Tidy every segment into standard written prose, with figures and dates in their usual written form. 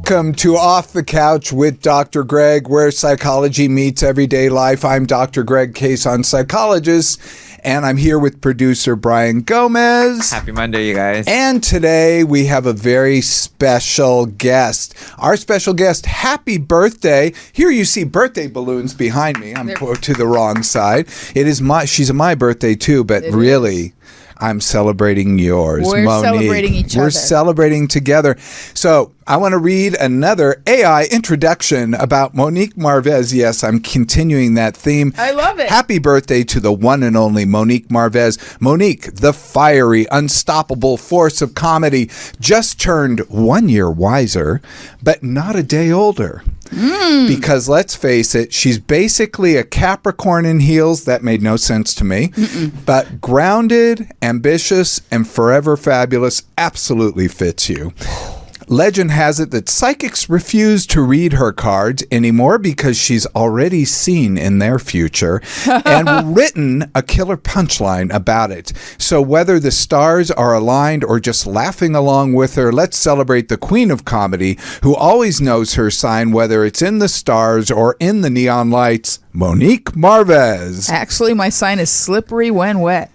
Welcome to Off the Couch with Dr. Greg, where psychology meets everyday life. I'm Dr. Greg Cason, psychologist, and I'm here with producer Brian Gomez. Happy Monday, you guys. And today we have a very special guest. Our special guest, happy birthday. Here you see birthday balloons behind me. I'm to the wrong side. She's my birthday too, but really, I'm celebrating yours, We're Monique. Celebrating each other. We're celebrating together. So I want to read another AI introduction about Monique Marvez. Yes, I'm continuing that theme. I love it. Happy birthday to the one and only Monique Marvez. Monique, the fiery, unstoppable force of comedy, just turned 1 year wiser, but not a day older. Because let's face it, she's basically a Capricorn in heels. That made no sense to me. But grounded, ambitious, and forever fabulous absolutely fits you. Legend has it that psychics refuse to read her cards anymore because she's already seen in their future and written a killer punchline about it. So whether the stars are aligned or just laughing along with her, let's celebrate the queen of comedy who always knows her sign, whether it's in the stars or in the neon lights, Monique Marvez. Actually, my sign is slippery when wet.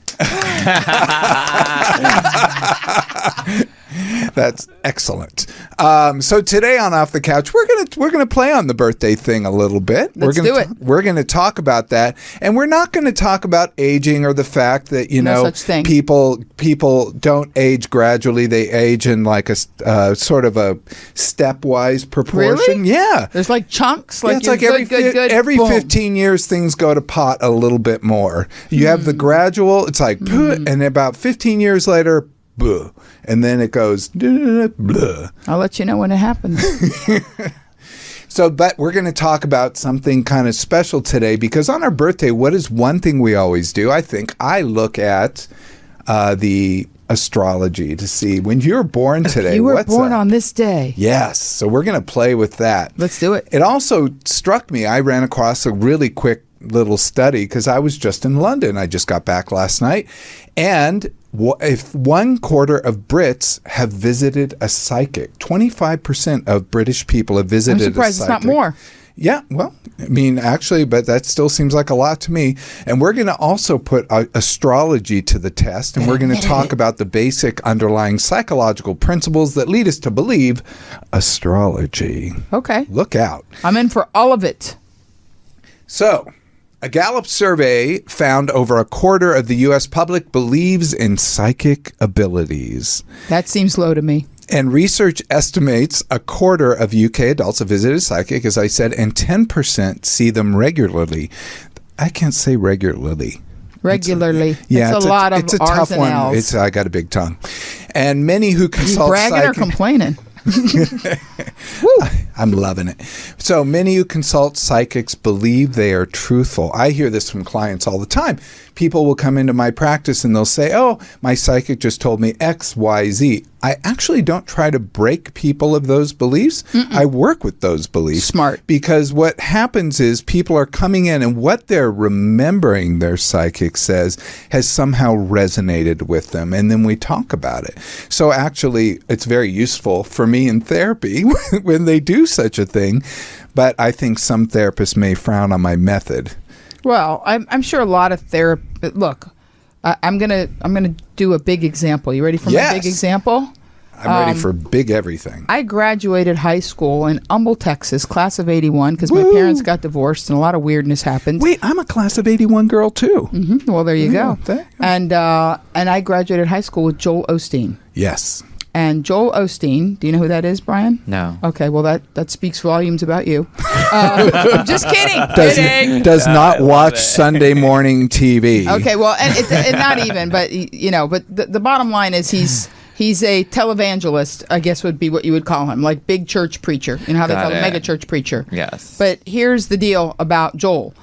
That's excellent. So today on Off the Couch, we're gonna play on the birthday thing a little bit. Let's do it. We're gonna talk about that, and we're not gonna talk about aging or the fact that No such thing. people don't age gradually; they age in like a sort of a stepwise proportion. Really? Yeah, There's like chunks. it's like every boom. 15 years things go to pot a little bit more. You have the gradual. It's like, and about 15 years later. Blah, and then it goes blah. I'll let you know when it happens. So, but we're going to talk about something kind of special today because on our birthday, what is one thing we always do? I think I look at the astrology to see when you were born today. You were born on this day. Yes. So we're going to play with that. Let's do it. It also struck me. I ran across a really quick little study because I was just in London. I just got back last night. And if 1/4 of Brits have visited a psychic, 25% of British people have visited a psychic. I'm surprised it's not more. Yeah, well, I mean, actually, but that still seems like a lot to me. And we're going to also put astrology to the test, and we're going to talk about the basic underlying psychological principles that lead us to believe astrology. Okay. Look out. I'm in for all of it. So, a Gallup survey found over 1/4 of the U.S. public believes in psychic abilities. That seems low to me. And research estimates 1/4 of UK adults have visited a psychic, as I said, and 10% see them regularly. I can't say regularly. Regularly. It's a lot of it's a R's tough and one. L's. I got a big tongue. And many who You consult bragging or complaining? I'm loving it. So many who consult psychics believe they are truthful. I hear this from clients all the time. People will come into my practice and they'll say, oh, my psychic just told me X, Y, Z. I actually don't try to break people of those beliefs. I work with those beliefs. Smart. Because what happens is people are coming in and what they're remembering their psychic says has somehow resonated with them. And then we talk about it. So actually, it's very useful for me in therapy when they do such a thing. But I think some therapists may frown on my method. Well, I'm sure a lot of therapists. Look, I'm gonna do a big example. You ready for my big example? I'm ready for big everything. I graduated high school in Humble, Texas, class of '81, because my parents got divorced and a lot of weirdness happened. Wait, I'm a class of '81 girl too. Well, there you go. Okay. And I graduated high school with Joel Osteen. Yes. And Joel Osteen, do you know who that is, Brian? No. Okay, well, that speaks volumes about you. I'm just kidding. Does not watch Sunday morning TV. Okay, well, and not even, but, but the bottom line is he's a televangelist, I guess would be what you would call him, like big church preacher. You know how they call him mega church preacher. Yes. But here's the deal about Joel.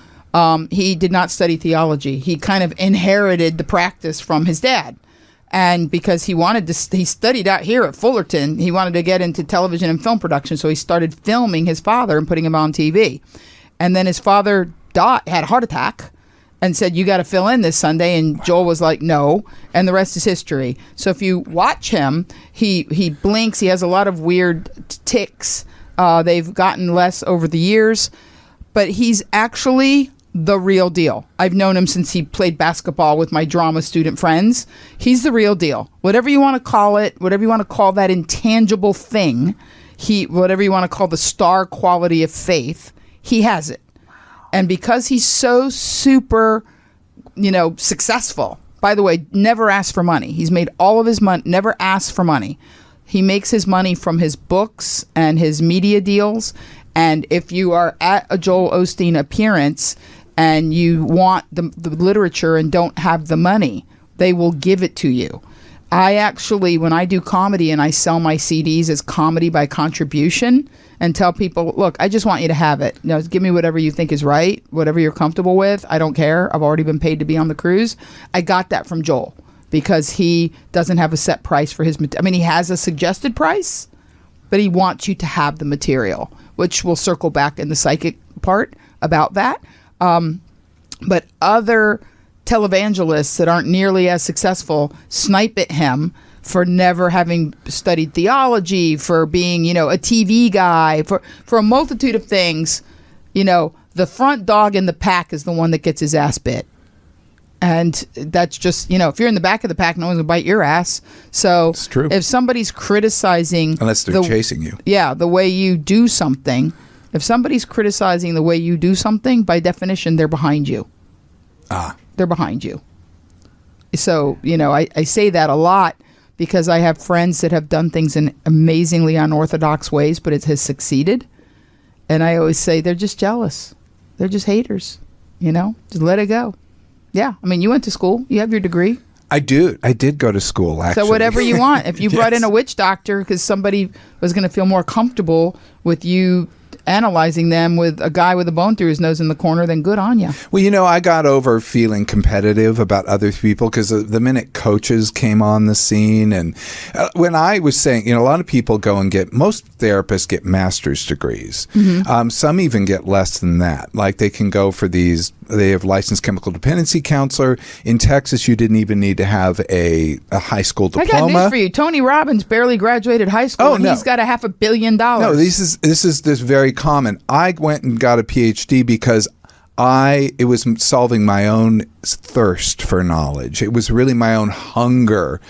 He did not study theology. He kind of inherited the practice from his dad. And because he studied out here at Fullerton, he wanted to get into television and film production. So he started filming his father and putting him on TV. And then his father had a heart attack and said, you got to fill in this Sunday. And Joel was like, no. And the rest is history. So if you watch him, he blinks. He has a lot of weird tics. They've gotten less over the years, but he's actually the real deal. I've known him since he played basketball with my drama student friends. He's the real deal. Whatever you want to call it, whatever you want to call that intangible thing, whatever you want to call the star quality of faith, he has it. And because he's so super, successful, by the way, never asked for money. He's made all of his money, never asked for money. He makes his money from his books and his media deals. And if you are at a Joel Osteen appearance and you want the literature and don't have the money, they will give it to you. I actually, when I do comedy and I sell my CDs as comedy by contribution and tell people, look, I just want you to have it. Give me whatever you think is right, whatever you're comfortable with. I don't care. I've already been paid to be on the cruise. I got that from Joel because he doesn't have a set price for his material. I mean, he has a suggested price, but he wants you to have the material, which we'll circle back in the psychic part about that. But other televangelists that aren't nearly as successful snipe at him for never having studied theology, for being, a TV guy, for a multitude of things. The front dog in the pack is the one that gets his ass bit. And that's just, if you're in the back of the pack, no one's going to bite your ass. So it's true. If somebody's criticizing... Unless they're chasing you. Yeah, the way you do something. If somebody's criticizing the way you do something, by definition, they're behind you. They're behind you. So, I say that a lot because I have friends that have done things in amazingly unorthodox ways, but it has succeeded. And I always say they're just jealous. They're just haters. Just let it go. Yeah. I mean, you went to school. You have your degree. I did go to school, actually. So whatever you want. If you brought in a witch doctor because somebody was going to feel more comfortable with you analyzing them with a guy with a bone through his nose in the corner, then good on you. Well, I got over feeling competitive about other people because the minute coaches came on the scene, and when I was saying, a lot of people go and most therapists get master's degrees. Mm-hmm. Some even get less than that. Like they can go for these, they have licensed chemical dependency counselor. In Texas, you didn't even need to have a high school diploma. I got news for you. Tony Robbins barely graduated high school, and he's got a $500 million. No, this is very common. I went and got a PhD because it was solving my own thirst for knowledge. It was really my own hunger,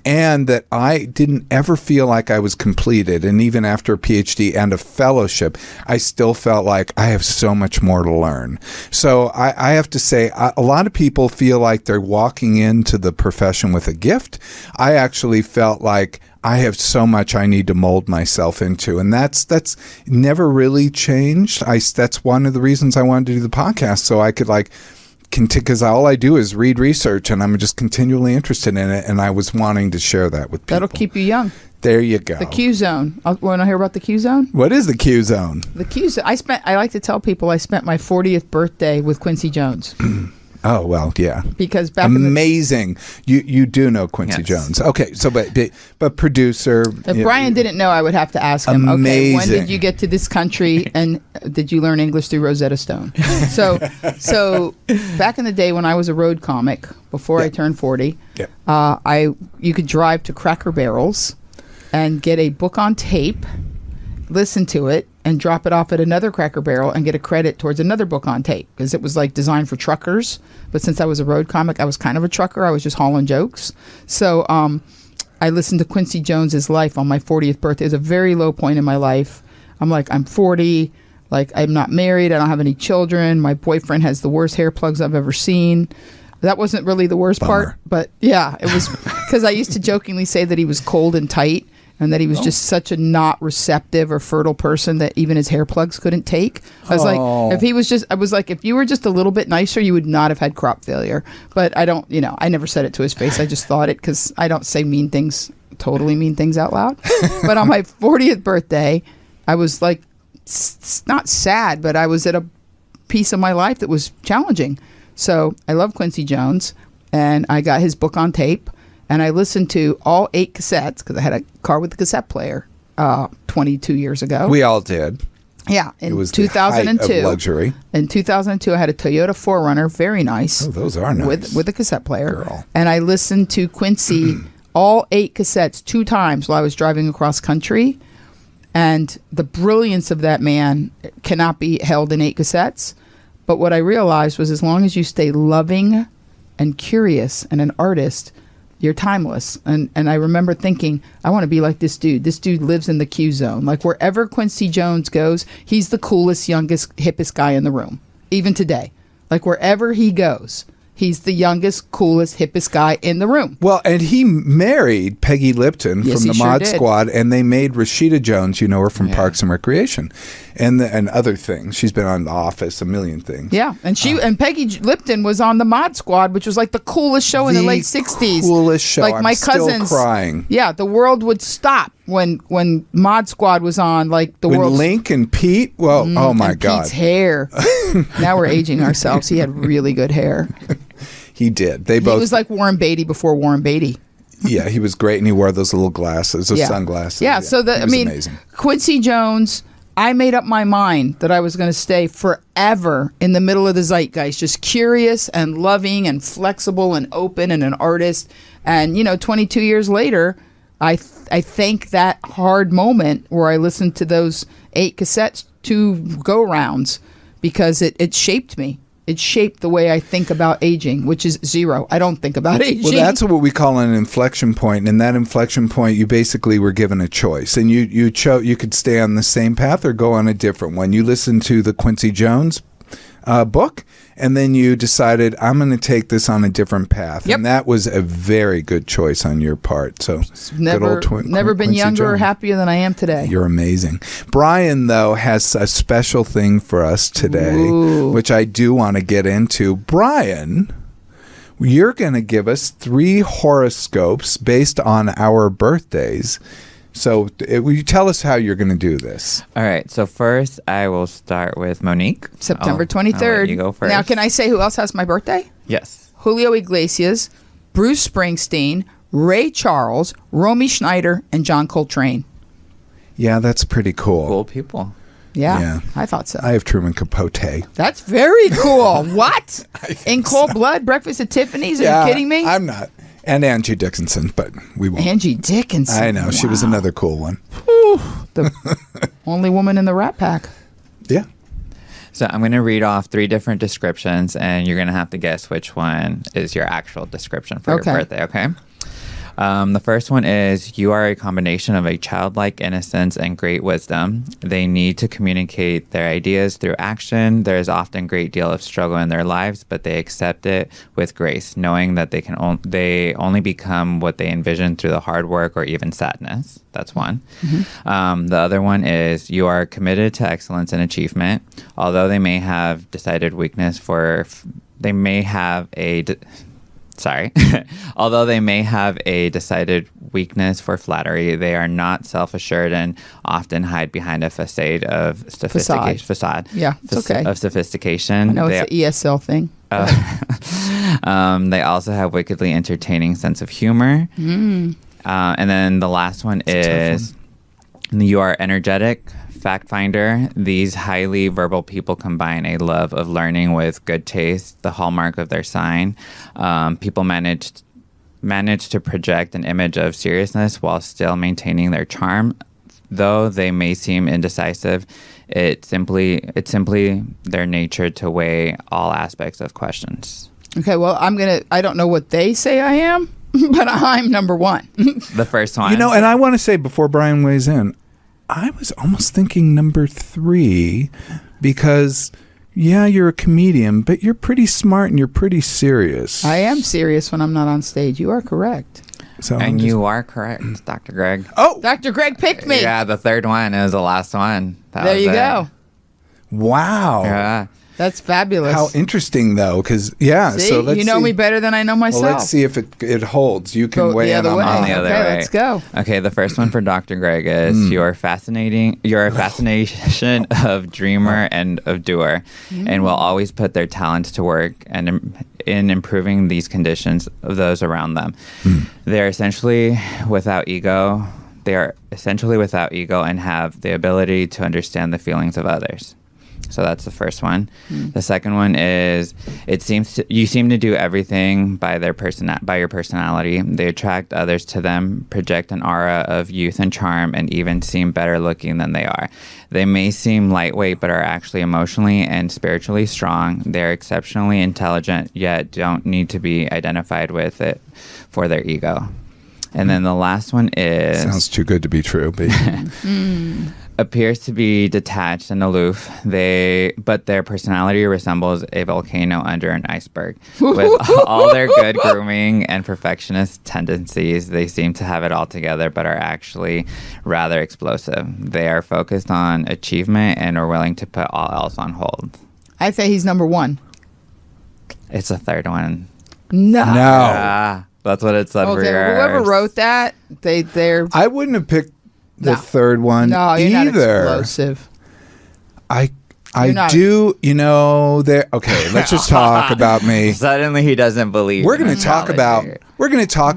and that I didn't ever feel like I was completed. And even after a PhD and a fellowship, I still felt like I have so much more to learn. So I have to say, a lot of people feel like they're walking into the profession with a gift. I actually felt like I have so much I need to mold myself into, and that's never really changed. That's one of the reasons I wanted to do the podcast, so I could because all I do is read research, and I'm just continually interested in it, and I was wanting to share that with people. That'll keep you young. There you go. The Q zone. Want to hear about the Q zone? What is the Q zone? The Q zone. I like to tell people I spent my 40th birthday with Quincy Jones. Oh, well, yeah. Because back amazing. You do know Quincy Jones. Okay, so but producer. If Brian didn't know, I would have to ask him. Amazing. Okay, when did you get to this country, and did you learn English through Rosetta Stone? So back in the day when I was a road comic, before I turned 40, you could drive to Cracker Barrels and get a book on tape, listen to it, and drop it off at another Cracker Barrel and get a credit towards another book on tape, because it was designed for truckers. But since I was a road comic, I was kind of a trucker. I was just hauling jokes. So I listened to Quincy Jones's life on my 40th birthday. It was a very low point in my life. I'm 40. I'm not married. I don't have any children. My boyfriend has the worst hair plugs I've ever seen. That wasn't really the worst part, but yeah, it was because I used to jokingly say that he was cold and tight, and that he was just such a not receptive or fertile person that even his hair plugs couldn't take. I was if you were just a little bit nicer, you would not have had crop failure. But I don't, I never said it to his face. I just thought it because I don't say totally mean things out loud. But on my 40th birthday, I was not sad, but I was at a piece of my life that was challenging. So I love Quincy Jones, and I got his book on tape. And I listened to all 8 cassettes because I had a car with a cassette player 22 years ago. We all did. Yeah. It was 2002. The height of luxury. In 2002, I had a Toyota 4Runner. Very nice. Oh, those are nice. With a cassette player. Girl. And I listened to Quincy all 8 cassettes 2 times while I was driving across country. And the brilliance of that man cannot be held in 8 cassettes. But what I realized was as long as you stay loving and curious and an artist, you're timeless. And I remember thinking, I want to be like this dude. This dude lives in the Q zone. Like wherever Quincy Jones goes, he's the coolest, youngest, hippest guy in the room, even today. Like wherever he goes, he's the youngest, coolest, hippest guy in the room. Well, and he married Peggy Lipton Yes, from the he sure Mod did. Squad, and they made Rashida Jones, you know her from Parks and Recreation, and other things. She's been on The Office, a million things. Yeah, and Peggy Lipton was on the Mod Squad, which was like the coolest show in the late 60s. Coolest show. Like I'm my still cousins crying. Yeah, the world would stop when Mod Squad was on. Like the When world. Link and Pete, well, oh my and God. Pete's hair. Now we're aging ourselves. He had really good hair. He did. They He both. was like Warren Beatty before Warren Beatty. Yeah, he was great, and he wore those little glasses, those sunglasses. Yeah, so he was amazing. Quincy Jones, I made up my mind that I was going to stay forever in the middle of the zeitgeist, just curious and loving and flexible and open and an artist. And, 22 years later, I thank that hard moment where I listened to those 8 cassettes, 2 go-rounds, because it shaped me. It shaped the way I think about aging, which is 0. I don't think about aging. Well, that's what we call an inflection point. And that inflection point, you basically were given a choice. And you could stay on the same path or go on a different one. You listened to the Quincy Jones book, and then you decided, I'm going to take this on a different path. Yep. And that was a very good choice on your part. So never been Quincy younger or Jones. happier than I am today. You're amazing. Brian, though, has a special thing for us today, Ooh. which I do want to get into. Brian, you're going to give us 3 horoscopes based on our birthdays. So will you tell us how you're going to do this? All right. So first, I will start with Monique. September I'll let 23rd. you go first. Now, can I say who else has my birthday? Yes. Julio Iglesias, Bruce Springsteen, Ray Charles, Romy Schneider, and John Coltrane. Yeah, that's pretty cool. Cool people. Yeah, I thought so. I have Truman Capote. That's very cool. What? In cold blood, Breakfast at Tiffany's? Are you kidding me? I'm not. And Angie Dickinson, but we won't. Angie Dickinson. I know. She was Wow. another cool one. The only woman in the Rat Pack. Yeah. So I'm going to read off 3 different descriptions, and you're going to have to guess which one is your actual description for Okay. your birthday, okay? The first one is, you are a combination of a childlike innocence and great wisdom. They need to communicate their ideas through action. There is often a great deal of struggle in their lives, but they accept it with grace, knowing that they only become what they envision through the hard work or even sadness. That's one. Mm-hmm. The other one is, you are committed to excellence and achievement. Although they may have decided weakness for... They may have a... Although they may have a decided weakness for flattery, they are not self-assured and often hide behind a facade of sophistication. Facade. Yeah, it's okay. Of sophistication. I know it's the ESL thing. They also have wickedly entertaining sense of humor. And then the last one is, you are energetic, fact finder. These highly verbal people combine a love of learning with good taste, the hallmark of their sign. People manage to project an image of seriousness while still maintaining their charm. Though they may seem indecisive, it's simply their nature to weigh all aspects of questions. Okay, well, I don't know what they say I am, but I'm number 1. The first one. And I want to say before Brian weighs in, I was almost thinking number 3 because, yeah, you're a comedian, but you're pretty smart and you're pretty serious. I am serious when I'm not on stage. You are correct. So And you are correct, Dr. Greg. Oh, Dr. Greg picked me. Yeah, the third one is the last one. There you go. wow. Yeah. That's fabulous. How interesting, though, because, yeah. See, so let's you know see. me better than I know myself. Well, let's see if it holds. You can Go weigh the in other on way. mine. the other Okay, way. let's go. Okay, the first one for Dr. Greg is, you're a fascination of dreamer and of doer, and will always put their talents to work and in improving these conditions of those around them. They're essentially without ego. They are essentially without ego and have the ability to understand the feelings of others. So that's the first one. The second one is you seem to do everything by by your personality. They attract others to them, project an aura of youth and charm, and even seem better looking than they are. They may seem lightweight, but are actually emotionally and spiritually strong. They're exceptionally intelligent, yet don't need to be identified with it for their ego. And then the last one is... Sounds too good to be true, but... appears to be detached and aloof. But their personality resembles a volcano under an iceberg. With all their good grooming and perfectionist tendencies, they seem to have it all together, but are actually rather explosive. They are focused on achievement and are willing to put all else on hold. I'd say he's number one. It's the third one. No. That's what it said for yours. Whoever wrote that, they're... I wouldn't have picked the third one No, you're either. not explosive. I do, there. Okay, let's just talk about me. Suddenly he doesn't believe. We're going to talk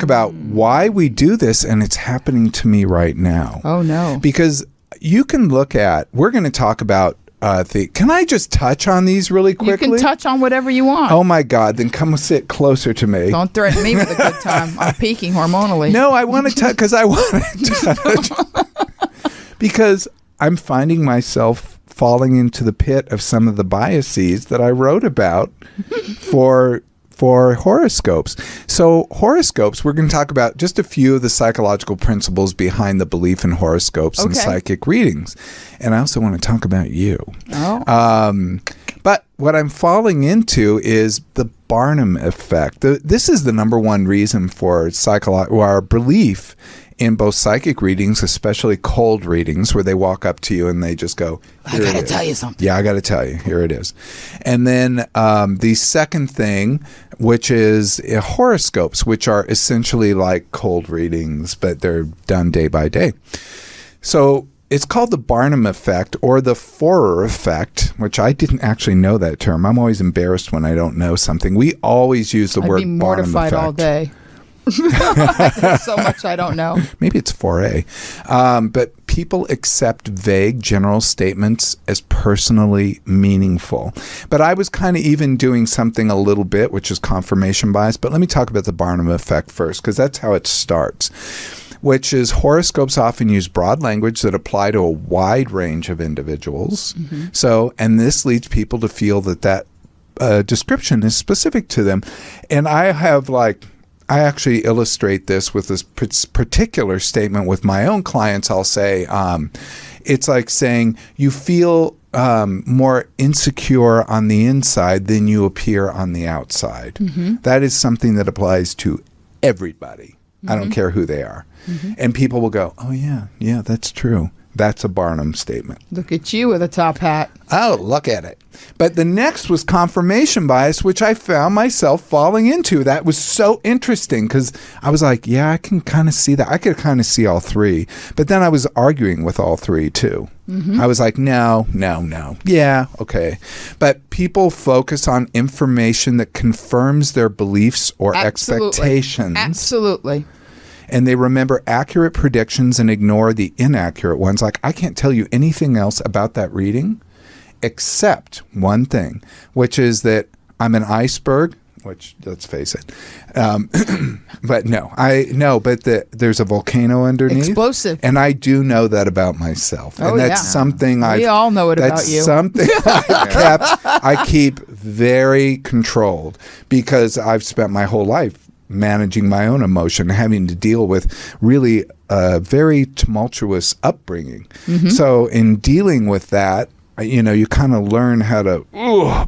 about why we do this, and it's happening to me right now. Oh no. Because we're going to talk about can I just touch on these really quickly? You can touch on whatever you want. Oh my God, then come sit closer to me. Don't threaten me with a good time. I'm peaking hormonally. No, I want to touch because I want to touch. Because I'm finding myself falling into the pit of some of the biases that I wrote about for horoscopes. So horoscopes, we're going to talk about just a few of the psychological principles behind the belief in horoscopes and psychic readings. And I also want to talk about you. Oh. But what I'm falling into is the Barnum effect. This is the number one reason for our belief in both psychic readings, especially cold readings, where they walk up to you and they just go, I got to tell you something. Yeah, I got to tell you. Here it is. And then the second thing, which is horoscopes, which are essentially like cold readings, but they're done day by day. So it's called the Barnum effect or the Forer effect, which I didn't actually know that term. I'm always embarrassed when I don't know something. We always use the word Barnum effect. I'd be mortified all day. There's so much I don't know. Maybe it's 4A. But people accept vague general statements as personally meaningful. But I was kind of even doing something a little bit, which is confirmation bias. But let me talk about the Barnum effect first, because that's how it starts, which is horoscopes often use broad language that apply to a wide range of individuals. Mm-hmm. So, and this leads people to feel that description is specific to them. And I actually illustrate this with this particular statement with my own clients. I'll say, it's like saying you feel more insecure on the inside than you appear on the outside. Mm-hmm. That is something that applies to everybody. Mm-hmm. I don't care who they are. Mm-hmm. And people will go, oh, yeah, that's true. That's a Barnum statement. Look at you with a top hat. Oh, look at it. But the next was confirmation bias, which I found myself falling into. That was so interesting because I was like, yeah, I can kind of see that. I could kind of see all three. But then I was arguing with all three, too. Mm-hmm. I was like, no. Yeah, okay. But people focus on information that confirms their beliefs or expectations. Absolutely. And they remember accurate predictions and ignore the inaccurate ones. Like, I can't tell you anything else about that reading except one thing, which is that I'm an iceberg, which, let's face it. But there's a volcano underneath. Explosive. And I do know that about myself. Oh, and that's something we all know it about you. That's something I keep very controlled because I've spent my whole life managing my own emotion, having to deal with really a very tumultuous upbringing. Mm-hmm. So in dealing with that, you kind of learn how to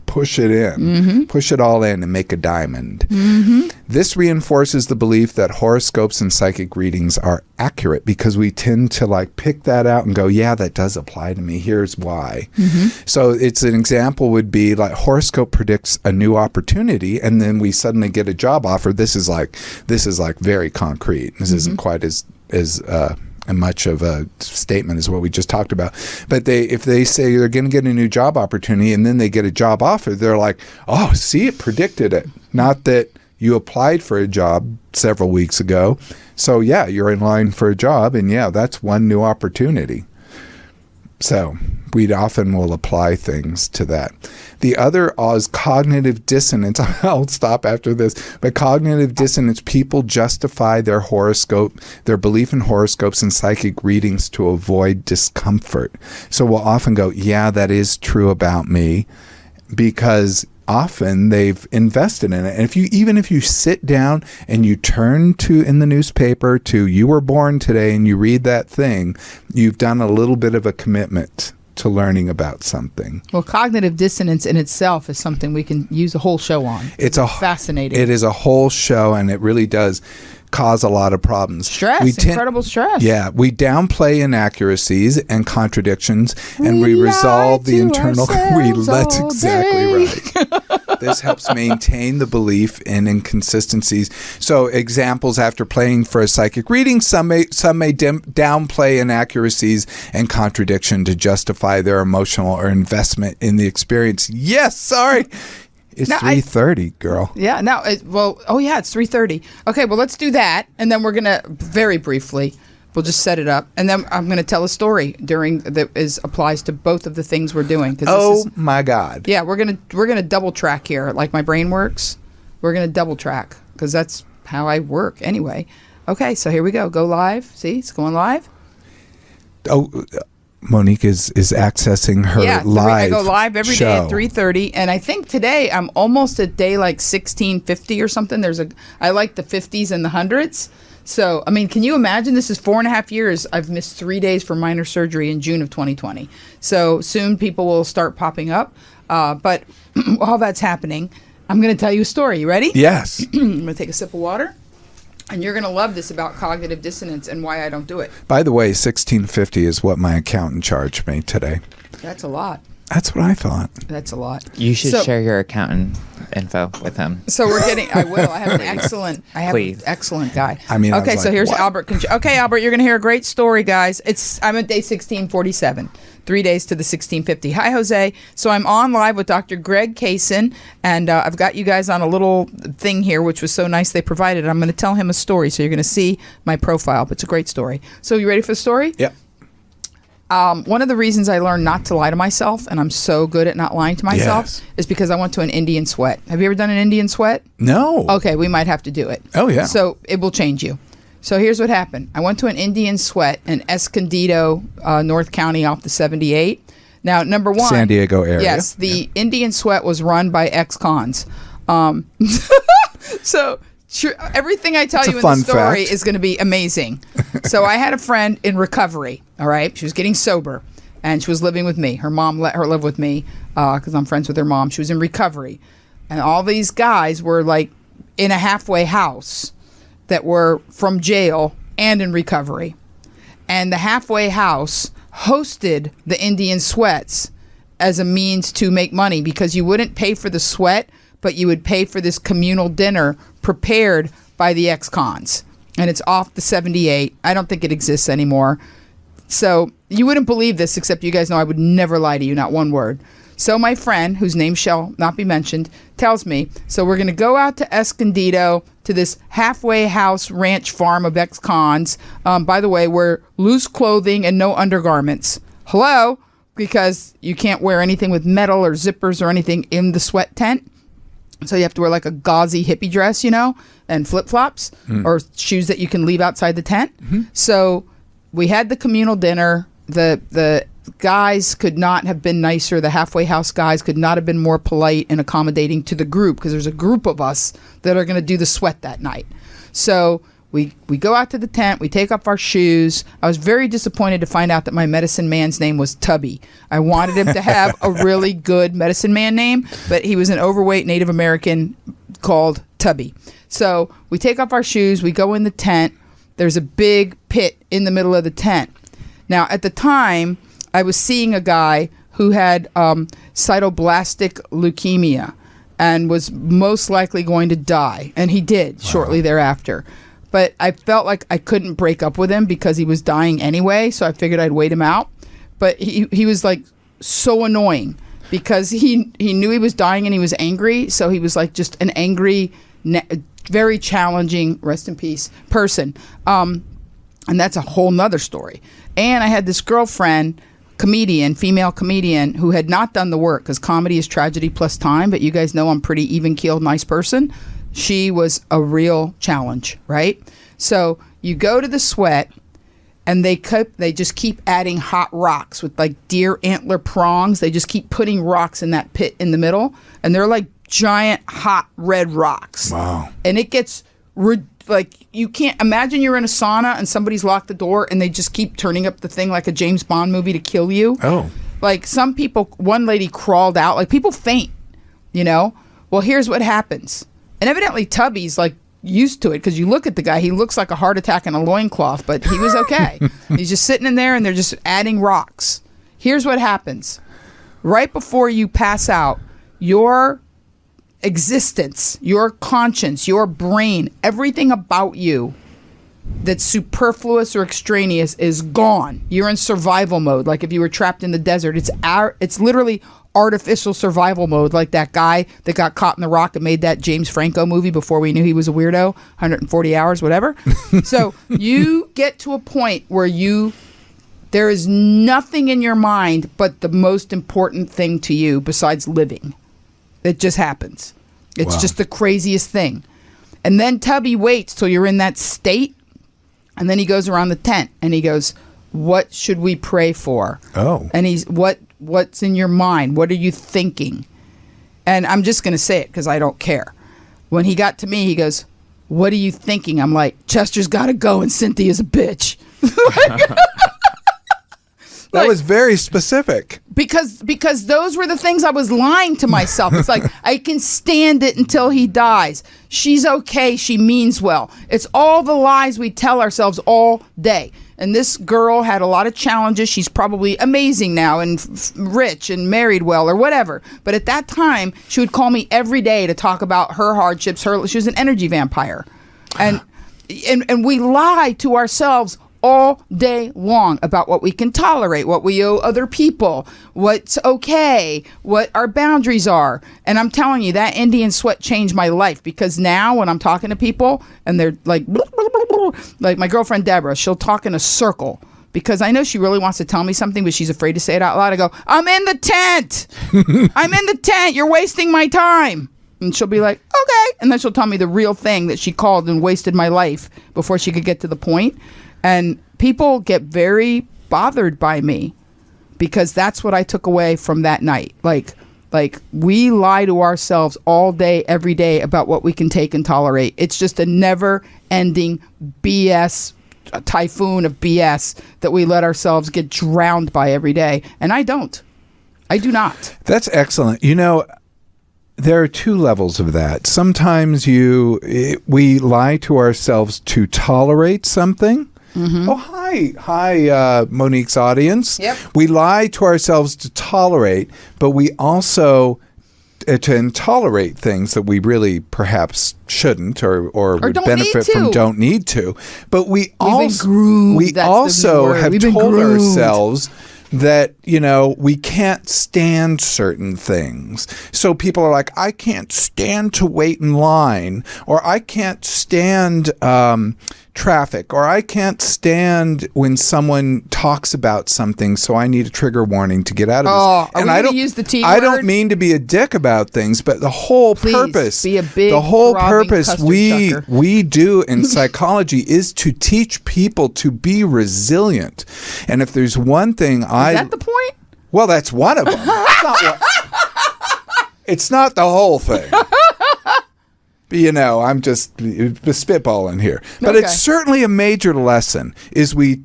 push it in, push it all in and make a diamond. Mm-hmm. This reinforces the belief that horoscopes and psychic readings are accurate because we tend to pick that out and go, yeah, that does apply to me. Here's why. Mm-hmm. So it's an example would be like horoscope predicts a new opportunity and then we suddenly get a job offer. This is very concrete. This isn't quite as much of a statement as what we just talked about. But if they say they're going to get a new job opportunity and then they get a job offer, they're like, oh, see, it predicted it. Not that you applied for a job several weeks ago. So, yeah, you're in line for a job. And, yeah, that's one new opportunity. So We often will apply things to that. The other is cognitive dissonance. I'll stop after this. But cognitive dissonance, people justify their belief in horoscopes and psychic readings to avoid discomfort. So we'll often go, yeah, that is true about me, because often they've invested in it. And even if you sit down and you turn to in the newspaper to you were born today and you read that thing, you've done a little bit of a commitment to learning about something. Well, cognitive dissonance in itself is something we can use a whole show on. It's fascinating. It is a whole show, and it really does cause a lot of problems. Incredible stress. Yeah, we downplay inaccuracies and contradictions, and we resolve the internal. That's exactly right. This helps maintain the belief in inconsistencies. So, examples after playing for a psychic reading, some may downplay inaccuracies and contradiction to justify their emotional or investment in the experience. Yes, sorry. It's 3:30, girl. Yeah. Now, it's 3:30. Okay. Well, let's do that, and then we're gonna very briefly. We'll just set it up, and then I'm going to tell a story applies to both of the things we're doing. My God! Yeah, we're gonna double track here, like my brain works. We're gonna double track because that's how I work anyway. Okay, so here we go. Go live. See, it's going live. Monique is accessing her live. I go live every show. day at 3:30, and I think today I'm almost at day like 1650 or something. I like the 50s and the hundreds. So, I mean, can you imagine? This is 4.5 years. I've missed 3 days for minor surgery in June of 2020. So soon people will start popping up. But while that's happening, I'm going to tell you a story. You ready? Yes. I'm going to take a sip of water. And you're going to love this about cognitive dissonance and why I don't do it. By the way, $1,650 is what my accountant charged me today. That's a lot. That's what I thought. That's a lot. You should share your accountant info with him. So I will. I have an excellent guy. I mean, okay, so here's what? Albert. Okay, Albert, you're going to hear a great story, guys. I'm at day 1647. 3 days to the 1650. Hi, Jose. So I'm on live with Dr. Greg Kaysen, and I've got you guys on a little thing here, which was so nice they provided. I'm going to tell him a story, so you're going to see my profile, but it's a great story. So you ready for the story? Yep. One of the reasons I learned not to lie to myself, and I'm so good at not lying to myself, is because I went to an Indian sweat. Have you ever done an Indian sweat? No. Okay, we might have to do it. Oh, yeah. So it will change you. So here's what happened. I went to an Indian sweat in Escondido, North County off the 78. Now, number one. San Diego area. Yes, the Indian sweat was run by ex-cons. So everything I tell you in the story is going to be amazing. So I had a friend in recovery, all right? She was getting sober, and she was living with me. Her mom let her live with me because I'm friends with her mom. She was in recovery. And all these guys were like in a halfway house that were from jail and in recovery. And the halfway house hosted the Indian sweats as a means to make money because you wouldn't pay for the sweat, but you would pay for this communal dinner prepared by the ex-cons. And it's off the 78. I don't think it exists anymore. So you wouldn't believe this, except you guys know I would never lie to you, not one word. So my friend, whose name shall not be mentioned, tells me, so we're going to go out to Escondido to this halfway house ranch farm of ex-cons. By the way, wear loose clothing and no undergarments. Hello? Because you can't wear anything with metal or zippers or anything in the sweat tent. So you have to wear like a gauzy hippie dress, and flip-flops or shoes that you can leave outside the tent. Mm-hmm. So we had the communal dinner. The guys could not have been nicer. The halfway house guys could not have been more polite and accommodating to the group because there's a group of us that are going to do the sweat that night. So we go out to the tent. We take off our shoes. I was very disappointed to find out that my medicine man's name was Tubby. I wanted him to have a really good medicine man name, but he was an overweight Native American called Tubby. So we take off our shoes. We go in the tent. There's a big pit in the middle of the tent. Now, at the time, I was seeing a guy who had cytoblastic leukemia and was most likely going to die. And he did shortly thereafter. But I felt like I couldn't break up with him because he was dying anyway. So I figured I'd wait him out. But he was like so annoying because he knew he was dying and he was angry. So he was like just an angry, very challenging, rest in peace, person. And that's a whole nother story. And I had this girlfriend female comedian, who had not done the work, because comedy is tragedy plus time, but you guys know I'm pretty even-keeled, nice person. She was a real challenge, right? So you go to the Sweat, and they just keep adding hot rocks with like deer antler prongs. They just keep putting rocks in that pit in the middle, and they're like giant hot red rocks. Wow. And it gets like, you can't imagine you're in a sauna and somebody's locked the door and they just keep turning up the thing like a James Bond movie to kill you. Oh. Like some people, one lady crawled out, like people faint, you know? Well, here's what happens. And evidently Tubby's like used to it, because you look at the guy, he looks like a heart attack in a loincloth, but he was okay. He's just sitting in there and they're just adding rocks. Here's what happens. Right before you pass out, your existence, your conscience, your brain, everything about you that's superfluous or extraneous is gone. You're in survival mode, like if you were trapped in the desert. It's literally artificial survival mode, like that guy that got caught in the rock and made that James Franco movie before we knew he was a weirdo, 140 hours, whatever. So you get to a point where there is nothing in your mind but the most important thing to you besides living. It just happens. It's just the craziest thing. And then Tubby waits till you're in that state, and then he goes around the tent and he goes, what should we pray for? Oh. And he's, what's in your mind? What are you thinking? And I'm just going to say it because I don't care. When he got to me, he goes, what are you thinking? I'm like, Chester's got to go and Cynthia's a bitch. That was very specific. Because those were the things I was lying to myself. It's like, I can stand it until he dies. She's okay. She means well. It's all the lies we tell ourselves all day. And this girl had a lot of challenges. She's probably amazing now and rich and married well or whatever. But at that time, she would call me every day to talk about her hardships. She was an energy vampire. And we lie to ourselves all day long about what we can tolerate, what we owe other people, what's okay, what our boundaries are. And I'm telling you, that Indian Sweat changed my life, because now when I'm talking to people and they're like, blah, blah, blah, blah, like my girlfriend Deborah, she'll talk in a circle because I know she really wants to tell me something, but she's afraid to say it out loud. I go, I'm in the tent. I'm in the tent. You're wasting my time. And she'll be like, okay. And then she'll tell me the real thing that she called and wasted my life before she could get to the point. And people get very bothered by me because that's what I took away from that night. Like we lie to ourselves all day, every day about what we can take and tolerate. It's just a never-ending BS, a typhoon of BS that we let ourselves get drowned by every day. And I don't. I do not. That's excellent. You know, there are two levels of that. Sometimes we lie to ourselves to tolerate something. Mm-hmm. Oh, hi, Monique's audience. Yep. We lie to ourselves to tolerate, but we also to intolerate things that we really perhaps shouldn't or would benefit from, don't need to. But we also have told ourselves that, you know, we can't stand certain things. So people are like, I can't stand to wait in line, or I can't stand traffic, or I can't stand when someone talks about something, so I need a trigger warning to get out of this. And I don't use the T word? I don't mean to be a dick about things, but the whole purpose, be a big, the whole purpose chucker. we do in psychology is to teach people to be resilient. And if there's one thing Is that the point? Well, that's one of them. It's not the whole thing. You know, I'm just spitballing here. But It's certainly a major lesson is we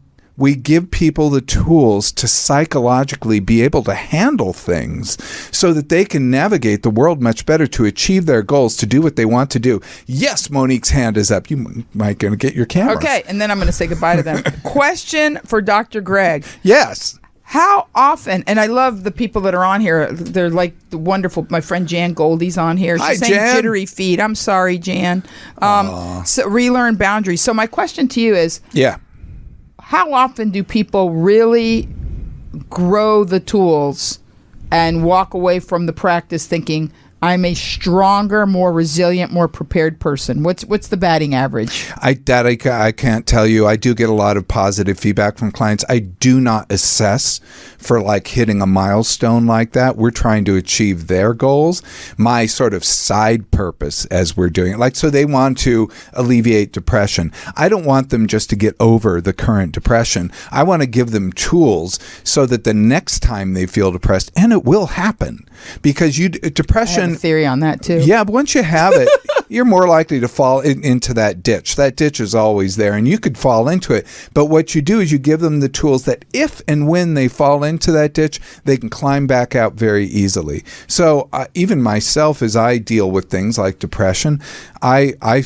give people the tools to psychologically be able to handle things so that they can navigate the world much better to achieve their goals, to do what they want to do. Yes, Monique's hand is up. You might going to get your camera. Okay, and then I'm going to say goodbye to them. Question for Dr. Greg. Yes. How often, and I love the people that are on here, they're like the wonderful, my friend Jan Goldie's on here. She's saying Jan. jittery feet. I'm sorry, Jan. So relearn boundaries. So my question to you is, how often do people really grow the tools and walk away from the practice thinking, I'm a stronger, more resilient, more prepared person. What's the batting average? I can't tell you. I do get a lot of positive feedback from clients. I do not assess for like hitting a milestone like that. We're trying to achieve their goals. My sort of side purpose as we're doing it, like, so they want to alleviate depression. I don't want them just to get over the current depression. I want to give them tools so that the next time they feel depressed, and it will happen, because depression. I have a theory on that too. Yeah, but once you have it, you're more likely to fall into that ditch. That ditch is always there, and you could fall into it. But what you do is you give them the tools that if and when they fall into that ditch, they can climb back out very easily. So even myself, as I deal with things like depression, I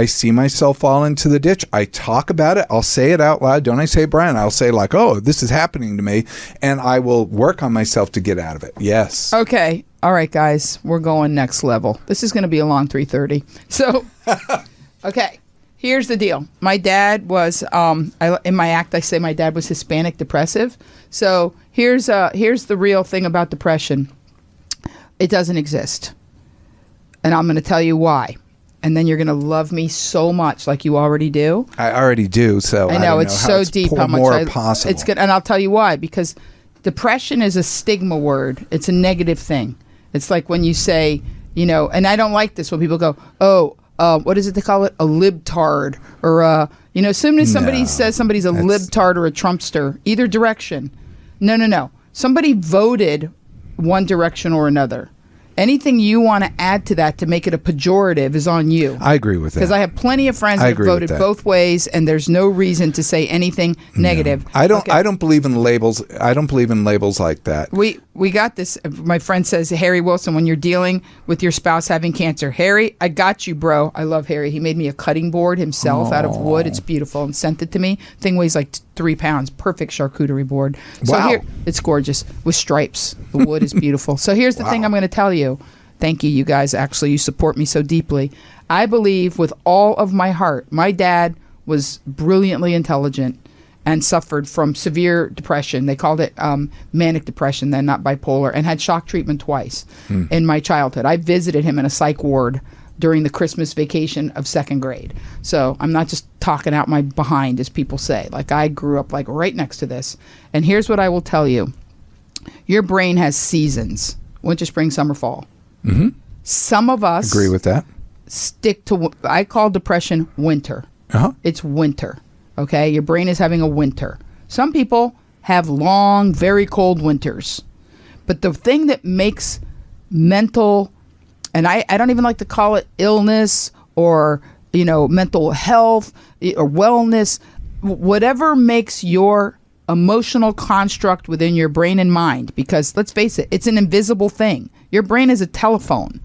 see myself fall into the ditch. I talk about it. I'll say it out loud. Don't I say, Brian? I'll say like, oh, this is happening to me, and I will work on myself to get out of it. Yes. Okay. All right, guys, we're going next level. This is going to be a long 3:30. So, okay, here's the deal. My dad was, in my act, I say my dad was Hispanic depressive. So here's the real thing about depression. It doesn't exist. And I'm going to tell you why. And then you're going to love me so much, like you already do. I already do. So I know it's so deep how much more possible. It's good, and I'll tell you why. Because depression is a stigma word. It's a negative thing. It's like when you say, and I don't like this when people go, what is it they call it? A libtard. Or, as soon as somebody says somebody's a libtard or a Trumpster, either direction. No. Somebody voted one direction or another. Anything you want to add to that to make it a pejorative is on you. I agree with that. Because I have plenty of friends that have voted both ways, and there's no reason to say anything negative. I don't believe in labels. I don't believe in labels like that. We got this. My friend says, Harry Wilson, when you're dealing with your spouse having cancer, Harry, I got you, bro. I love Harry. He made me a cutting board himself out of wood. It's beautiful, and sent it to me. Thing weighs like 3 pounds. Perfect charcuterie board. So wow. Here, it's gorgeous with stripes. The wood is beautiful. So here's the thing I'm going to tell you. Thank you guys. Actually, you support me so deeply. I believe with all of my heart, my dad was brilliantly intelligent and suffered from severe depression. They called it manic depression then, not bipolar, and had shock treatment twice in my childhood. I visited him in a psych ward during the Christmas vacation of 2nd grade. So I'm not just talking out my behind, as people say. Like, I grew up like right next to this. And here's what I will tell you. Your brain has seasons: winter, spring, summer, fall. Mm-hmm. Some of us agree with that. Stick to, I call depression winter. It's winter. Okay, your brain is having a winter. Some people have long, very cold winters. But the thing that makes mental, and I don't even like to call it illness or mental health or wellness, whatever makes your emotional construct within your brain and mind, because let's face it, it's an invisible thing. Your brain is a telephone.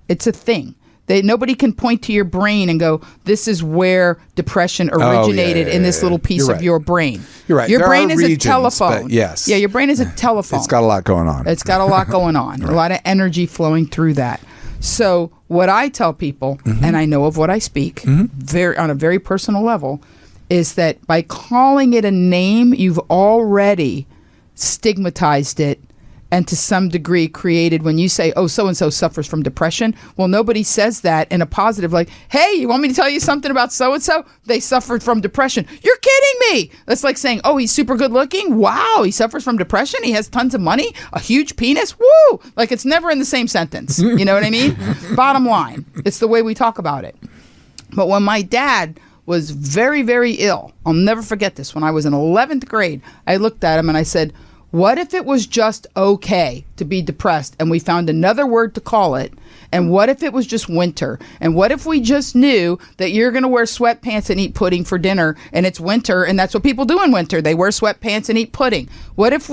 It's a thing. Nobody can point to your brain and go, this is where depression originated in this little piece of your brain. You're right. Your there brain is regions, a telephone. Yes. Yeah, your brain is a telephone. It's got a lot going on. It's got a lot going on. Right. A lot of energy flowing through that. So what I tell people, and I know of what I speak, on a very personal level, is that by calling it a name, you've already stigmatized it, and to some degree created, when you say, oh, so-and-so suffers from depression, well, nobody says that in a positive, like, hey, you want me to tell you something about so-and-so? They suffered from depression. You're kidding me. That's like saying, oh, he's super good looking. Wow, he suffers from depression. He has tons of money, a huge penis. Woo! Like, it's never in the same sentence. You know what I mean? Bottom line, it's the way we talk about it. But when my dad was very, very ill, I'll never forget this. When I was in 11th grade, I looked at him and I said, what if it was just okay to be depressed and we found another word to call it? And what if it was just winter? And what if we just knew that you're going to wear sweatpants and eat pudding for dinner, and it's winter, and that's what people do in winter. They wear sweatpants and eat pudding. What if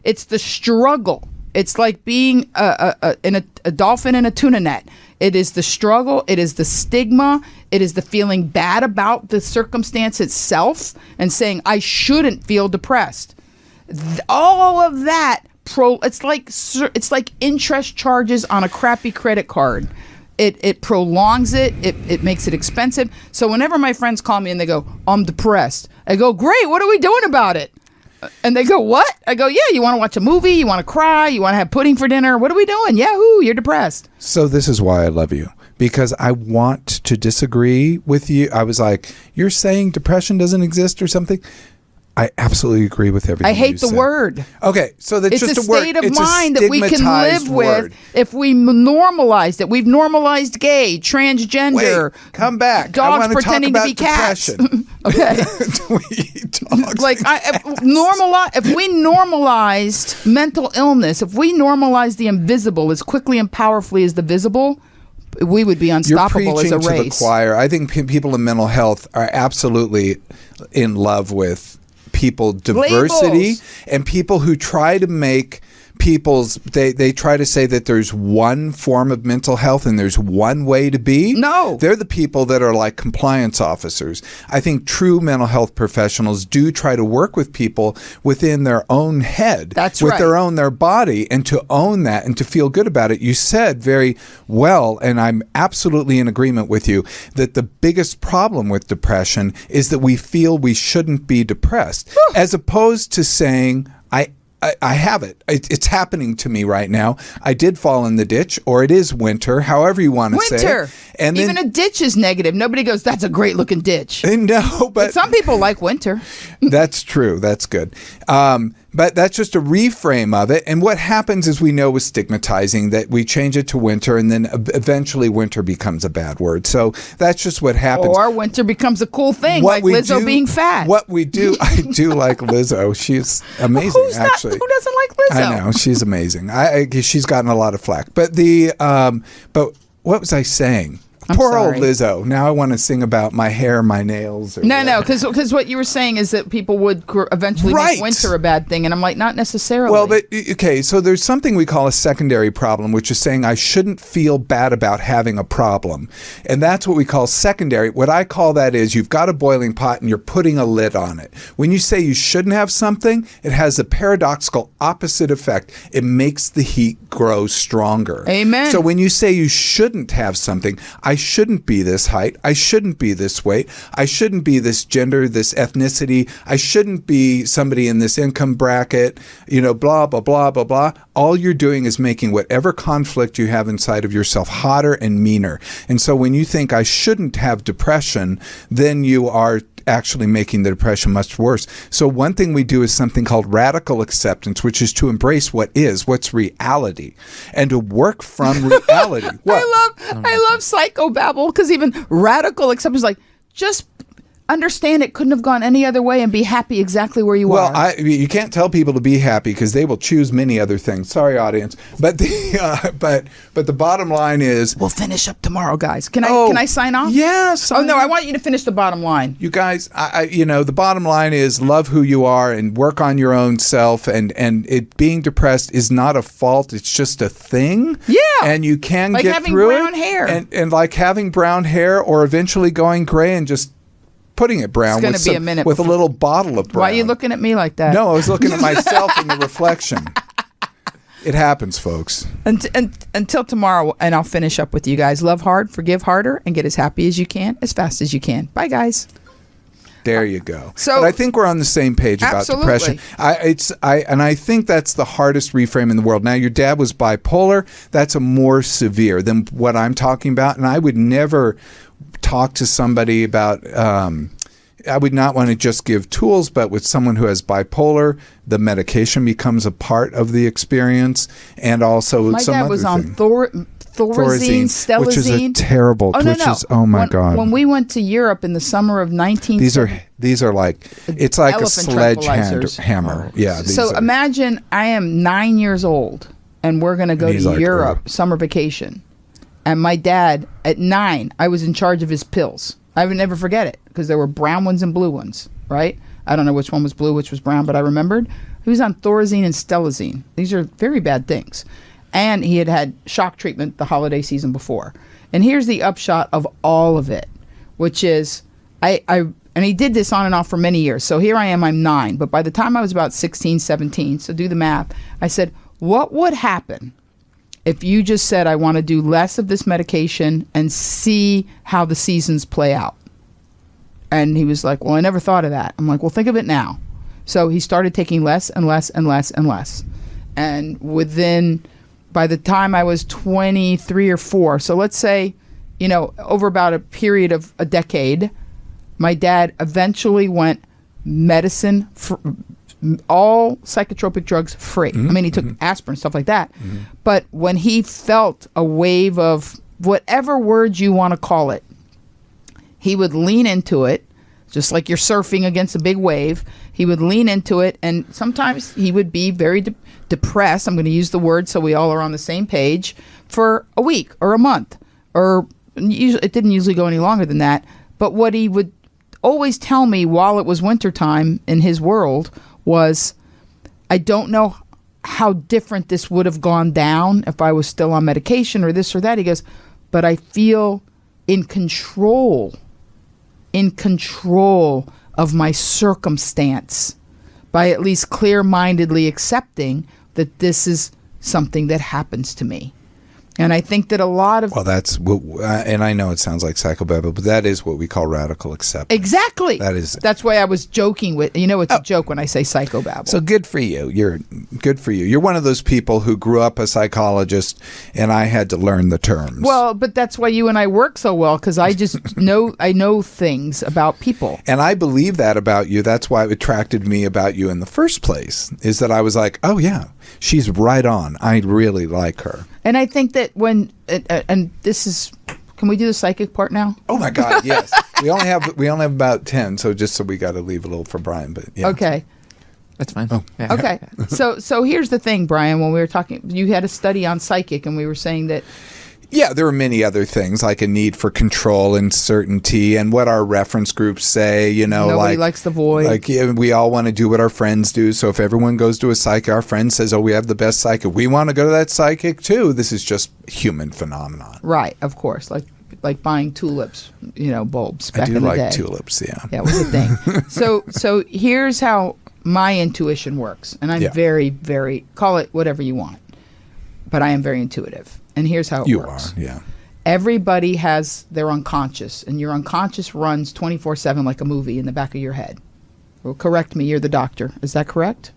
it's the struggle. It's like being a dolphin in a tuna net. It is the struggle. It is the stigma. It is the feeling bad about the circumstance itself and saying, I shouldn't feel depressed. All of that, it's like interest charges on a crappy credit card. It prolongs it. It makes it expensive. So whenever my friends call me and they go, I'm depressed, I go, great, what are we doing about it? And they go, what? I go, yeah, you want to watch a movie? You want to cry? You want to have pudding for dinner? What are we doing? Yahoo, you're depressed. So this is why I love you. Because I want to disagree with you. I was like, you're saying depression doesn't exist or something? I absolutely agree with everything. I hate you the said. word. Okay, so that's It's just a state of It's mind that we can stigmatized live word. with if we normalize it. We've normalized gay, transgender. Wait, come back. I Dogs wanna talk pretending to about be cats. depression. Okay. Do we eat dogs? Like if we normalized mental illness, if we normalized the invisible as quickly and powerfully as the visible, we would be unstoppable You're as a preaching to race. the choir. I think people in mental health are absolutely in love with people diversity Labels. and people who try to make they try to say that there's one form of mental health and there's one way to be. No. They're the people that are like compliance officers. I think true mental health professionals do try to work with people within their own head. That's with right. their body, and to own that and to feel good about it. You said very well, and I'm absolutely in agreement with you, that the biggest problem with depression is that we feel we shouldn't be depressed, as opposed to saying, I have it. It's happening to me right now. I did fall in the ditch, or it is winter, however you want to say it. Winter. And Even then, a ditch is negative. Nobody goes, that's a great looking ditch. no, but Some people like winter. that's true. That's good. But that's just a reframe of it. And what happens is we know with stigmatizing that we change it to winter, and then eventually winter becomes a bad word. So that's just what happens. Or winter becomes a cool thing, like Lizzo being fat. What we do, I do like Lizzo. She's amazing, Who actually. doesn't like Lizzo? I know, she's amazing. She's gotten a lot of flack. But but what was I saying? Poor sorry. old Lizzo. Now I want to sing about my hair, my nails. Or No, because what you were saying is that people would eventually Right. make winter a bad thing, and I'm like, not necessarily. Well, but okay, so there's something we call a secondary problem, which is saying I shouldn't feel bad about having a problem. And that's what we call secondary. What I call that is you've got a boiling pot and you're putting a lid on it. When you say you shouldn't have something, it has a paradoxical opposite effect. It makes the heat grow stronger. Amen. So when you say you shouldn't have something, I shouldn't be this height. I shouldn't be this weight. I shouldn't be this gender, this ethnicity. I shouldn't be somebody in this income bracket, blah, blah, blah, blah, blah. All you're doing is making whatever conflict you have inside of yourself hotter and meaner. And so when you think I shouldn't have depression, then you are actually making the depression much worse. So one thing we do is something called radical acceptance, which is to embrace what's reality, and to work from reality. What? I love psychobabble, because even radical acceptance is like, just understand it couldn't have gone any other way and be happy exactly where you are. Well, you can't tell people to be happy because they will choose many other things. Sorry, audience, but the bottom line is We'll finish up tomorrow, guys. Can I sign off? Yes. Oh no, I want you to finish the bottom line. You guys, the bottom line is love who you are and work on your own self. And it being depressed is not a fault; it's just a thing. Yeah. And you can Like get having through brown it. hair. And like having brown hair, or eventually going gray and just putting it brown. It's gonna with be a minute with a before- little bottle of brown. Why are you looking at me like that? No, I was looking at myself in the reflection. It happens, folks. Until tomorrow, and I'll finish up with you guys. Love hard, forgive harder, and get as happy as you can, as fast as you can. Bye, guys. There you go. So- but I think we're on the same page about Absolutely. depression. I think that's the hardest reframe in the world. Now, your dad was bipolar. That's a more severe than what I'm talking about, and I would never talk to somebody about. I would not want to just give tools, but with someone who has bipolar, the medication becomes a part of the experience, and also My some dad other was on thing. Thorazine, Stelazine, which is a terrible. Oh my God! When we went to Europe in the summer of 19, These are like it's like a Elephant tranquilizers. sledgehammer. Yeah. So imagine I am 9 years old, and we're going to go he's to like, Europe "Ugh." summer vacation, and my dad at 9, I was in charge of his pills. I would never forget it because there were brown ones and blue ones, right? I don't know which one was blue, which was brown, but I remembered he was on Thorazine and Stelazine. These are very bad things. And he had shock treatment the holiday season before. And here's the upshot of all of it, which is and he did this on and off for many years. So here I am, I'm 9. But by the time I was about 16, 17, so do the math, I said, what would happen if you just said, I want to do less of this medication and see how the seasons play out? And he was like, well, I never thought of that. I'm like, well, think of it now. So he started taking less and less and less and less. And by the time I was 23 or 4, so let's say, over about a period of a decade, my dad eventually went medicine, all psychotropic drugs free. I mean, he took aspirin, stuff like that. But when he felt a wave of whatever word you want to call it, he would lean into it, just like you're surfing against a big wave. He would lean into it, and sometimes he would be very depressed. I'm going to use the word so we all are on the same page, for a week or a month, or it didn't usually go any longer than that. But what he would always tell me while it was wintertime in his world was, I don't know how different this would have gone down if I was still on medication or this or that. He goes, but I feel in control of my circumstance by at least clear-mindedly accepting that this is something that happens to me. And I think that a lot of... Well, that's... and I know it sounds like psychobabble, but that is what we call radical acceptance. Exactly. That's why I was joking with... it's a joke when I say psychobabble. So good for you. Good for you. You're one of those people who grew up a psychologist, and I had to learn the terms. Well, but that's why you and I work so well, because I just know things about people. And I believe that about you. That's why it attracted me about you in the first place, is that I was like, oh, yeah, she's right on. I really like her. And I think that when, and this is, can we do the psychic part now? Oh my God, yes. we only have about 10, so we got to leave a little for Brian, but yeah. Okay. That's fine. Oh. Yeah. Okay. So here's the thing, Brian, when we were talking, you had a study on psychic, and we were saying that. Yeah, there are many other things, like a need for control and certainty, and what our reference groups say, Nobody likes the void. Like, we all want to do what our friends do. So if everyone goes to a psychic, our friend says, oh, we have the best psychic, we want to go to that psychic too. This is just human phenomenon. Right, of course. Like buying tulips, bulbs back in the day. I do like tulips, yeah. Yeah, it was a thing. So here's how my intuition works. And I'm very, very, call it whatever you want, but I am very intuitive. And here's how it works. You are, yeah. Everybody has their unconscious, and your unconscious runs 24/7 like a movie in the back of your head. Well, correct me, you're the doctor. Is that correct?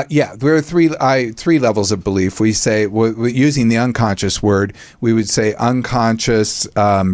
Yeah, there are three levels of belief. We say, using the unconscious word, we would say unconscious,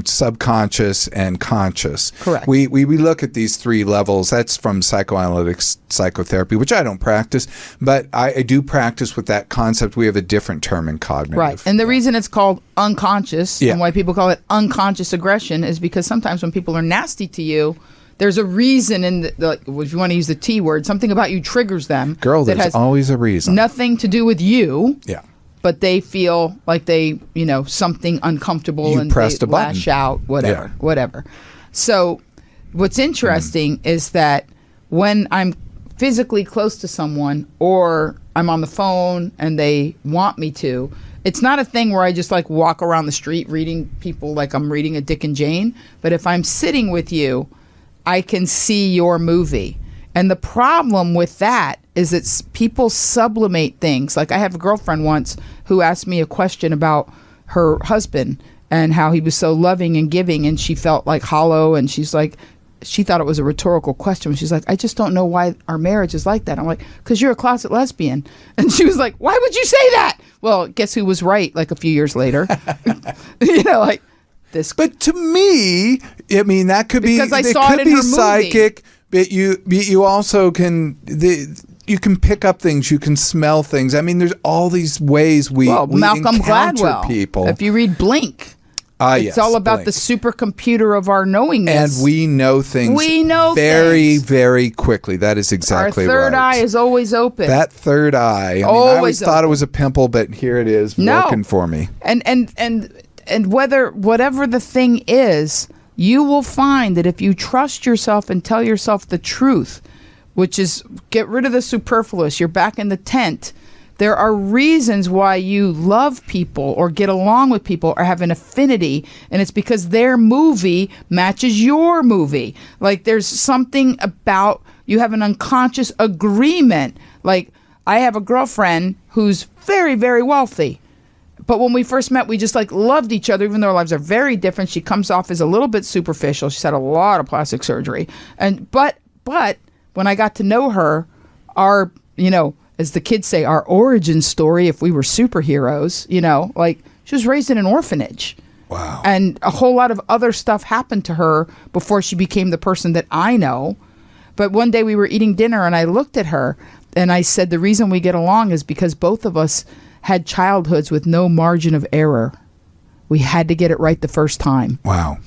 subconscious, and conscious. Correct. We look at these three levels. That's from psychoanalytic psychotherapy, which I don't practice, but I do practice with that concept. We have a different term in cognitive. Right, and the reason it's called unconscious, and why people call it unconscious aggression, is because sometimes when people are nasty to you, there's a reason if you want to use the T word, something about you triggers them. Girl, there's always a reason. Nothing to do with you. Yeah. But they feel like they, something uncomfortable, and pressed they a button. lash out, whatever. So what's interesting is that when I'm physically close to someone, or I'm on the phone and they want me to, it's not a thing where I just walk around the street reading people like I'm reading a Dick and Jane. But if I'm sitting with you, I can see your movie. And the problem with that is that people sublimate things. Like, I have a girlfriend once who asked me a question about her husband and how he was so loving and giving, and she felt hollow, and she thought it was a rhetorical question. She's like, I just don't know why our marriage is like that. I'm like, because you're a closet lesbian. And she was like, why would you say that? Well, guess who was right a few years later? This. But to me, I mean, that could be, because I saw it in her movie. Psychic, but you also can, you can pick up things, you can smell things. I mean, there's all these ways we Malcolm encounter Gladwell. people. If you read Blink, it's all about the supercomputer of our knowingness. And we know things very, very quickly. That is exactly right. Our third eye is always open. That third eye. I always thought it was a pimple, but here it is working for me. And whatever the thing is, you will find that if you trust yourself and tell yourself the truth, which is get rid of the superfluous, you're back in the tent, there are reasons why you love people or get along with people or have an affinity, and it's because their movie matches your movie. There's something about, you have an unconscious agreement. I have a girlfriend who's very, very wealthy. But when we first met, we just loved each other, even though our lives are very different. She comes off as a little bit superficial. She's had a lot of plastic surgery, but when I got to know her, our, as the kids say, our origin story, if we were superheroes, like she was raised in an orphanage. Wow. And a whole lot of other stuff happened to her before she became the person that I know. But one day we were eating dinner and I looked at her and I said, the reason we get along is because both of us had childhoods with no margin of error. We had to get it right the first time. Wow.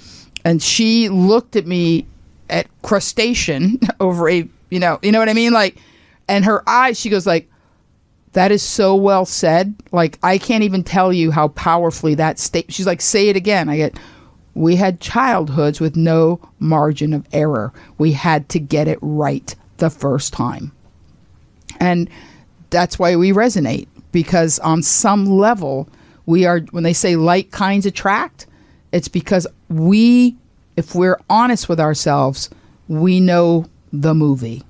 And she looked at me at crustacean over a, you know what I mean? Like, and her eyes, she goes like, that is so well said. Like, I can't even tell you how powerfully that she's like, say it again. I get, we had childhoods with no margin of error. We had to get it right the first time. And that's why we resonate, because on some level, we are, when they say like kinds attract, it's because if we're honest with ourselves, we know the movie.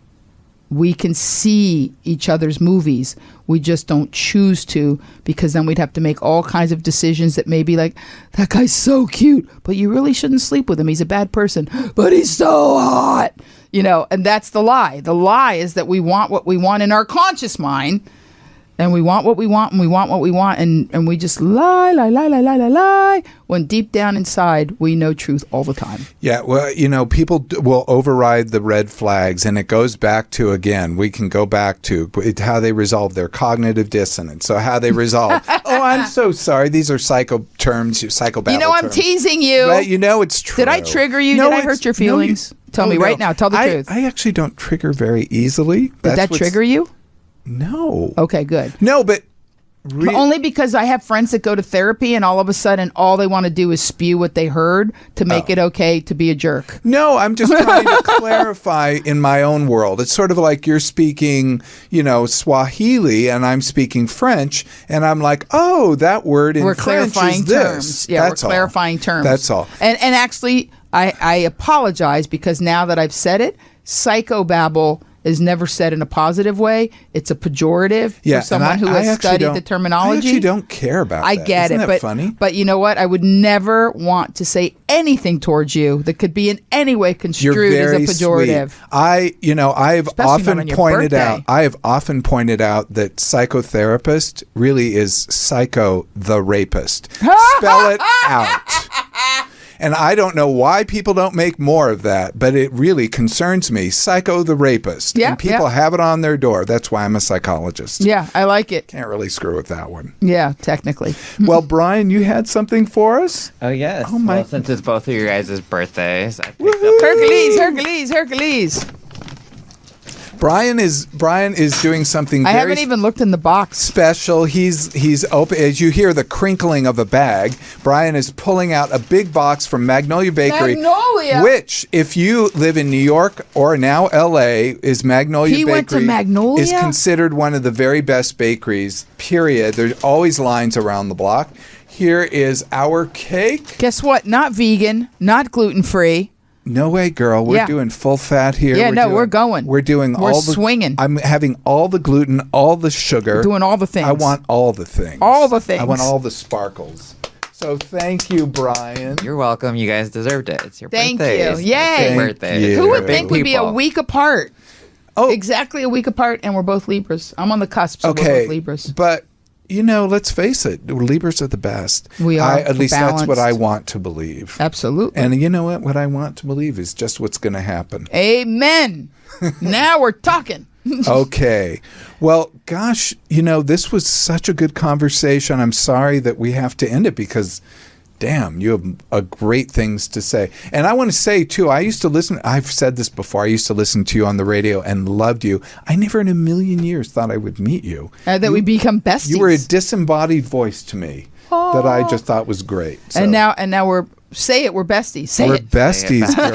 We can see each other's movies. We just don't choose to, because then we'd have to make all kinds of decisions that may be like, that guy's so cute, but you really shouldn't sleep with him. He's a bad person, but he's so hot. And that's the lie. The lie is that we want what we want in our conscious mind, and we want what we want, and we want what we want, and we just lie, when deep down inside, we know truth all the time. Yeah, well, people will override the red flags, and it goes back to, again, we can go back to how they resolve their cognitive dissonance. So how they resolve, oh, I'm so sorry, these are psycho terms, psychobabble I'm terms. teasing you. But it's true. Did I trigger you? No, Did I hurt your feelings? Tell me right now. Tell the truth. I actually don't trigger very easily. Did that trigger you? No. Okay, good. No, but only because I have friends that go to therapy and all of a sudden all they want to do is spew what they heard to make it okay to be a jerk. No, I'm just trying to clarify in my own world. It's sort of like you're speaking, Swahili and I'm speaking French, and I'm like, oh, that word in French is this. Terms. Yeah, That's we're clarifying terms. That's all. And actually, I apologize, because now that I've said it, psychobabble is never said in a positive way. It's a pejorative for someone who has studied the terminology. I actually don't care about that. I get Isn't it, that funny? But you know what? I would never want to say anything towards you that could be in any way construed as a pejorative. Sweet. I have often pointed out that psychotherapist really is psycho the rapist. Spell it out. And I don't know why people don't make more of that, but it really concerns me. Psycho the rapist. Yeah, and people have it on their door. That's why I'm a psychologist. Yeah, I like it. Can't really screw with that one. Yeah, technically. Well, Brian, you had something for us? Oh, yes. Oh, my. Well, since it's both of your guys' birthdays, I picked Hercules. Brian is doing something very I haven't even looked in the box. Special. He's open. As you hear the crinkling of a bag, Brian is pulling out a big box from Magnolia Bakery. Magnolia? Which, if you live in New York or now LA, is Magnolia He Bakery. went to Magnolia? Is considered one of the very best bakeries, period. There's always lines around the block. Here is our cake. Guess what? Not vegan, not gluten-free. No way, girl. We're doing full fat here. Yeah, we're going. We're doing We're all the swinging. I'm having all the gluten, all the sugar. We're doing all the things. I want all the things. All the things. I want all the sparkles. So thank you, Brian. You're welcome. You guys deserved it. It's your birthday. Thank you. Yay. Birthday. Who would Big think we'd be a week apart? Oh, exactly a week apart, and we're both Libras. I'm on the cusp, so we're both Libras. But let's face it, Libras are the best. We are. At least balanced. that's what I want to believe. Absolutely. And you know what? What I want to believe is just what's going to happen. Amen. Now we're talking. Okay. Well, gosh, this was such a good conversation. I'm sorry that we have to end it because, damn, you have great things to say. And I want to say, too, I've said this before, I used to listen to you on the radio and loved you. I never in a million years thought I would meet you. That we become besties. You were a disembodied voice to me that I just thought was great. So. And now we're besties. We're besties, girl.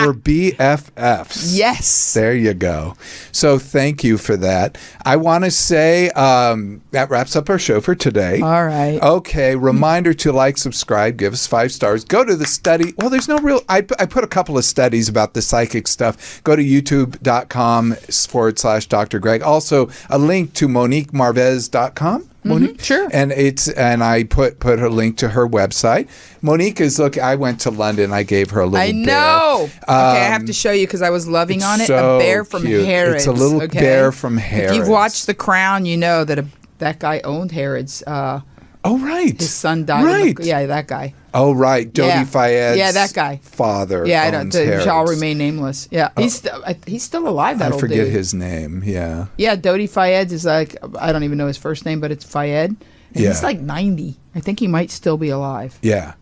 We're BFFs. Yes. There you go. So thank you for that. I want to say that wraps up our show for today. All right. Okay. Reminder to like, subscribe, give us 5 stars. Go to the study. Well, there's no real. I put a couple of studies about the psychic stuff. Go to youtube.com/Dr. Greg. Also, a link to MoniqueMarvez.com. Monique? Sure. And I put her link to her website. Monique is I went to London. I gave her a little I know. Okay, I have to show you because I was loving on it. so A bear from cute. Harrods. It's a little okay? bear from Harrods. If you've watched The Crown, you know that that guy owned Harrods. Oh, right. His son died. Right. Yeah, that guy. Oh, right. Dodi Yeah. Fayed's Yeah, that guy. father Yeah, owns Harrods. shall remain nameless. Yeah, he's still alive. That I old forget dude. his name. Yeah. Yeah, Dodi Fayed is I don't even know his first name, but it's Fayed. And he's like 90. I think he might still be alive. Yeah.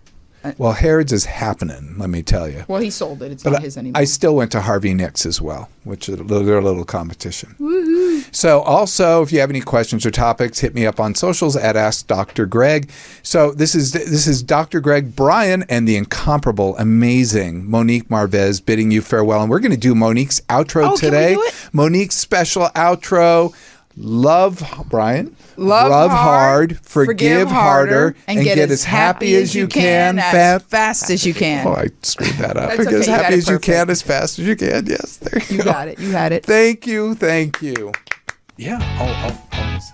Well, Harrods is happening, let me tell you. Well, he sold it. It's But not his anymore. I still went to Harvey Nicks as well, which is they're a little competition. Woohoo. So also, if you have any questions or topics, hit me up on socials at Ask Dr. Greg. So this is Dr. Greg, Brian, and the incomparable, amazing Monique Marvez bidding you farewell. And we're going to do Monique's outro today. Can we do it? Monique's special outro. Love, Brian. Love hard, forgive harder, and get as happy as you can, as fast as you can. Oh, I screwed that up. That's Get as okay, you got happy it as you can, perfect. as fast as you can. Yes, there you go. You got it. You had it. Thank you. Yeah. Always.